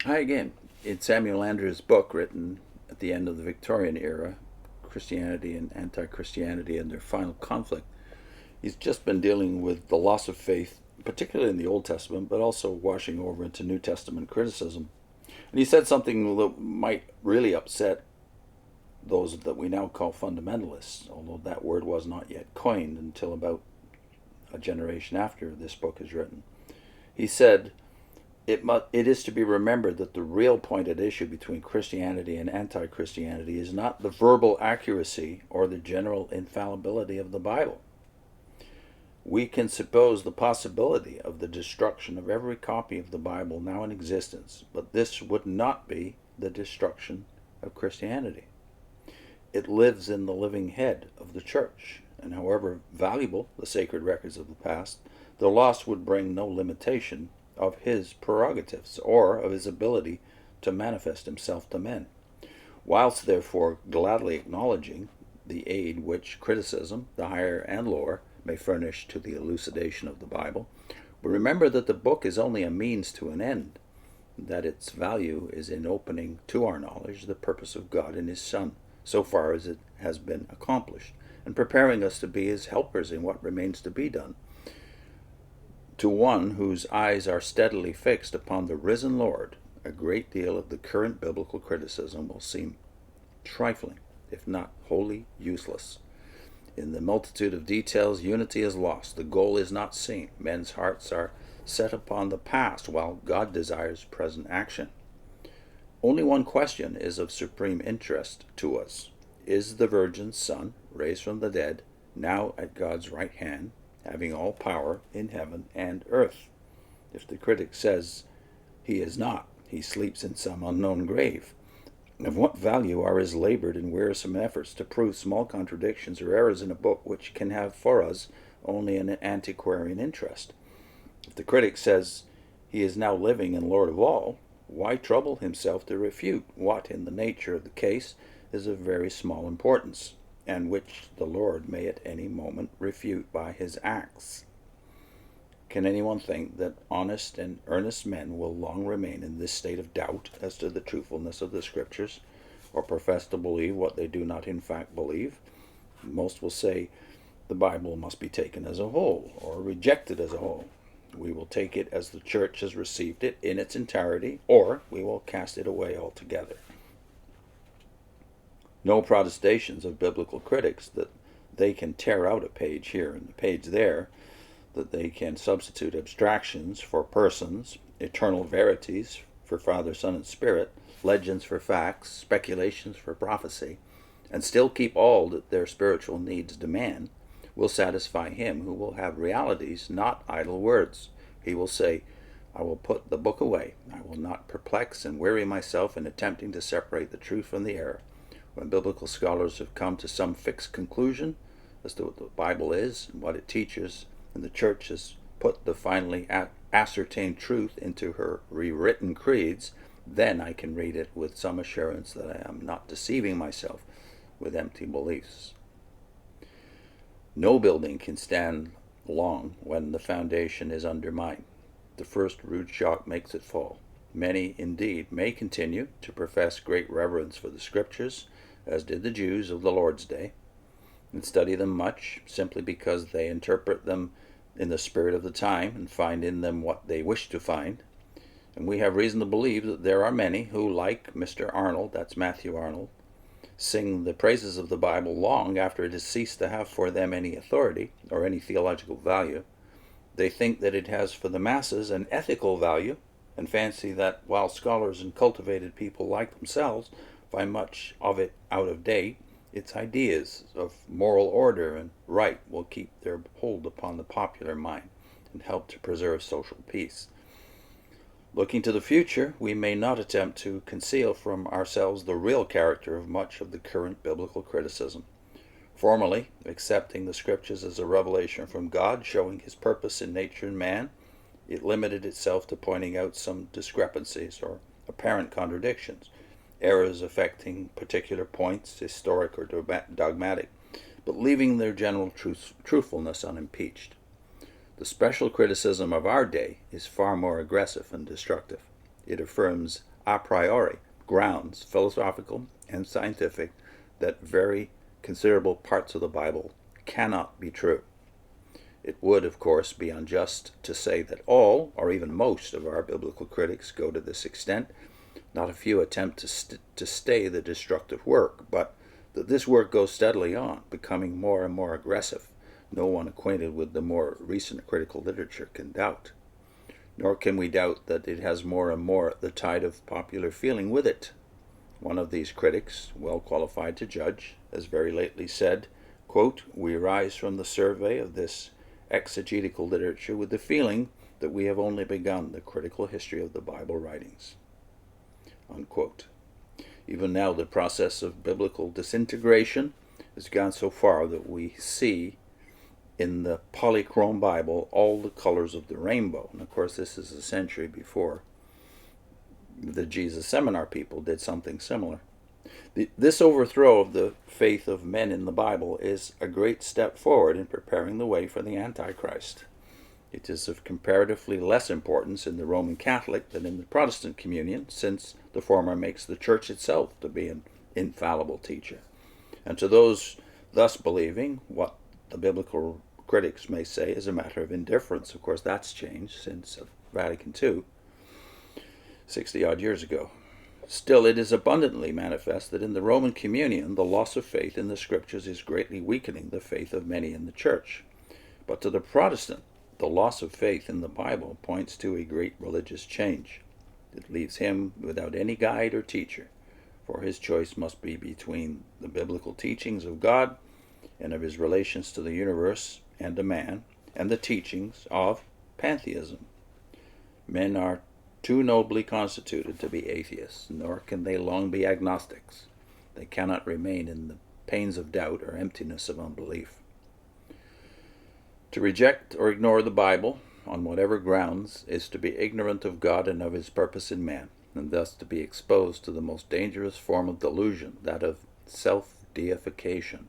Hi again. In Samuel Andrew's book, written at the end of the Victorian era, Christianity and Anti-Christianity and their final conflict, he's just been dealing with the loss of faith, particularly in the Old Testament, but also washing over into New Testament criticism. And he said something that might really upset those that we now call fundamentalists, although that word was not yet coined until about a generation after this book is written. He said, it is to be remembered that the real point at issue between Christianity and anti-Christianity is not the verbal accuracy or the general infallibility of the Bible. We can suppose the possibility of the destruction of every copy of the Bible now in existence, but this would not be the destruction of Christianity. It lives in the living head of the church, and however valuable the sacred records of the past, the loss would bring no limitation of his prerogatives or of his ability to manifest himself to men. Whilst therefore gladly acknowledging the aid which criticism, the higher and lower, may furnish to the elucidation of the Bible, we remember that the book is only a means to an end, that its value is in opening to our knowledge the purpose of God in his Son, so far as it has been accomplished, and preparing us to be his helpers in what remains to be done. To one whose eyes are steadily fixed upon the risen Lord, a great deal of the current biblical criticism will seem trifling, if not wholly useless. In the multitude of details, unity is lost. The goal is not seen. Men's hearts are set upon the past, while God desires present action. Only one question is of supreme interest to us. Is the virgin's Son, raised from the dead, now at God's right hand, having all power in heaven and earth? If the critic says he is not, he sleeps in some unknown grave. Of what value are his labored and wearisome efforts to prove small contradictions or errors in a book which can have for us only an antiquarian interest? If the critic says he is now living and Lord of all, why trouble himself to refute what, in the nature of the case, is of very small importance, and which the Lord may at any moment refute by his acts? Can anyone think that honest and earnest men will long remain in this state of doubt as to the truthfulness of the Scriptures, or profess to believe what they do not in fact believe? Most will say the Bible must be taken as a whole, or rejected as a whole. We will take it as the Church has received it in its entirety, or we will cast it away altogether. No protestations of biblical critics that they can tear out a page here and a page there, that they can substitute abstractions for persons, eternal verities for Father, Son, and Spirit, legends for facts, speculations for prophecy, and still keep all that their spiritual needs demand, will satisfy him who will have realities, not idle words. He will say, I will put the book away. I will not perplex and weary myself in attempting to separate the truth from the error. When biblical scholars have come to some fixed conclusion as to what the Bible is and what it teaches, and the Church has put the finally ascertained truth into her rewritten creeds, then I can read it with some assurance that I am not deceiving myself with empty beliefs. No building can stand long when the foundation is undermined. The first rude shock makes it fall. Many, indeed, may continue to profess great reverence for the Scriptures, as did the Jews of the Lord's day, and study them much simply because they interpret them in the spirit of the time and find in them what they wish to find. And we have reason to believe that there are many who, like Mr. Arnold, that's Matthew Arnold, sing the praises of the Bible long after it has ceased to have for them any authority or any theological value. They think that it has for the masses an ethical value, and fancy that while scholars and cultivated people like themselves find much of it out of date, its ideas of moral order and right will keep their hold upon the popular mind and help to preserve social peace. Looking to the future, we may not attempt to conceal from ourselves the real character of much of the current biblical criticism. Formally, accepting the Scriptures as a revelation from God showing his purpose in nature and man, it limited itself to pointing out some discrepancies or apparent contradictions, errors affecting particular points, historic or dogmatic, but leaving their general truthfulness unimpeached. The special criticism of our day is far more aggressive and destructive. It affirms a priori grounds, philosophical and scientific, that very considerable parts of the Bible cannot be true. It would, of course, be unjust to say that all, or even most, of our biblical critics go to this extent. Not a few attempt to stay the destructive work, but that this work goes steadily on, becoming more and more aggressive, no one acquainted with the more recent critical literature can doubt. Nor can we doubt that it has more and more the tide of popular feeling with it. One of these critics, well qualified to judge, has very lately said, quote, "We rise from the survey of this exegetical literature with the feeling that we have only begun the critical history of the Bible writings." Unquote. Even now, the process of biblical disintegration has gone so far that we see in the polychrome Bible all the colors of the rainbow. And of course, this is a century before the Jesus Seminar people did something similar. This overthrow of the faith of men in the Bible is a great step forward in preparing the way for the Antichrist. It is of comparatively less importance in the Roman Catholic than in the Protestant communion, since the former makes the Church itself to be an infallible teacher. And to those thus believing, what the biblical critics may say is a matter of indifference. Of course, that's changed since Vatican II, 60-odd years ago. Still, it is abundantly manifest that in the Roman communion, the loss of faith in the Scriptures is greatly weakening the faith of many in the Church. But to the Protestant, the loss of faith in the Bible points to a great religious change. It leaves him without any guide or teacher, for his choice must be between the biblical teachings of God and of his relations to the universe and to man, and the teachings of pantheism. Men are too nobly constituted to be atheists, nor can they long be agnostics. They cannot remain in the pains of doubt or emptiness of unbelief. To reject or ignore the Bible, on whatever grounds, is to be ignorant of God and of his purpose in man, and thus to be exposed to the most dangerous form of delusion, that of self-deification.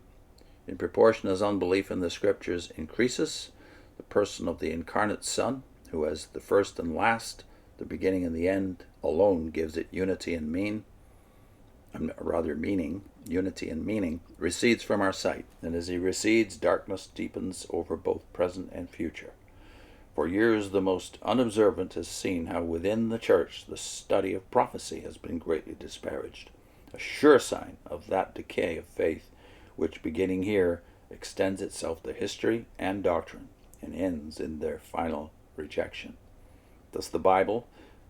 In proportion as unbelief in the Scriptures increases, the person of the incarnate Son, who as the first and last, the beginning and the end, alone gives it unity and meaning, recedes from our sight, and as he recedes, darkness deepens over both present and future. For years the most unobservant has seen how within the Church the study of prophecy has been greatly disparaged, a sure sign of that decay of faith which, beginning here, extends itself to history and doctrine, and ends in their final rejection. Thus the Bible,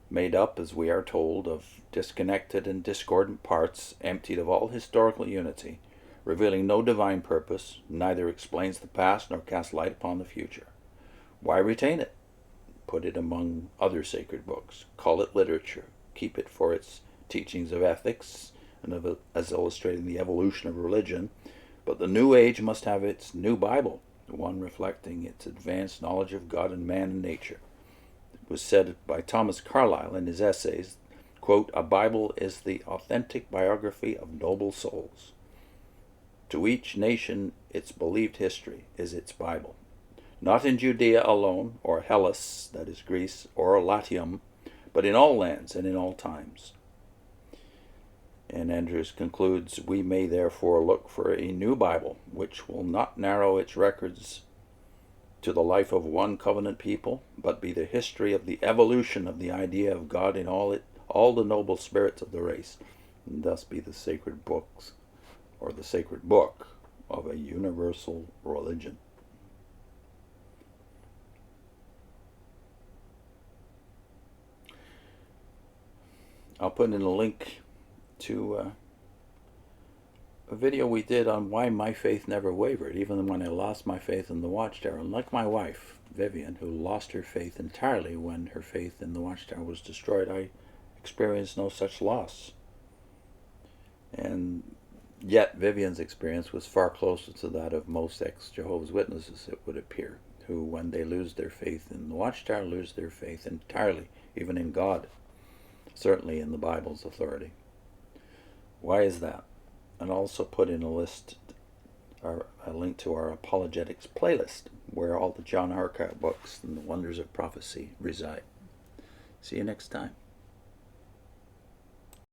made up, as we are told, of disconnected and discordant parts, emptied of all historical unity, revealing no divine purpose, neither explains the past nor casts light upon the future. Why retain it? Put it among other sacred books. Call it literature. Keep it for its teachings of ethics and as illustrating the evolution of religion. But the new age must have its new Bible, one reflecting its advanced knowledge of God and man and nature. It was said by Thomas Carlyle in his essays, quote, "A Bible is the authentic biography of noble souls. To each nation its believed history is its Bible. Not in Judea alone, or Hellas, that is Greece, or Latium, but in all lands and in all times." And Andrews concludes, "We may therefore look for a new Bible, which will not narrow its records to the life of one covenant people, but be the history of the evolution of the idea of God in all the noble spirits of the race, and thus be the sacred books, or the sacred book of a universal religion." I'll put in a link to a video we did on why my faith never wavered, even when I lost my faith in the Watchtower. And like my wife, Vivian, who lost her faith entirely when her faith in the Watchtower was destroyed, I experienced no such loss. And yet Vivian's experience was far closer to that of most ex-Jehovah's Witnesses, it would appear, who, when they lose their faith in the Watchtower, lose their faith entirely, even in God, certainly in the Bible's authority. Why is that? And also put in a list, or a link to our apologetics playlist, where all the John Harkar books and the wonders of prophecy reside. See you next time.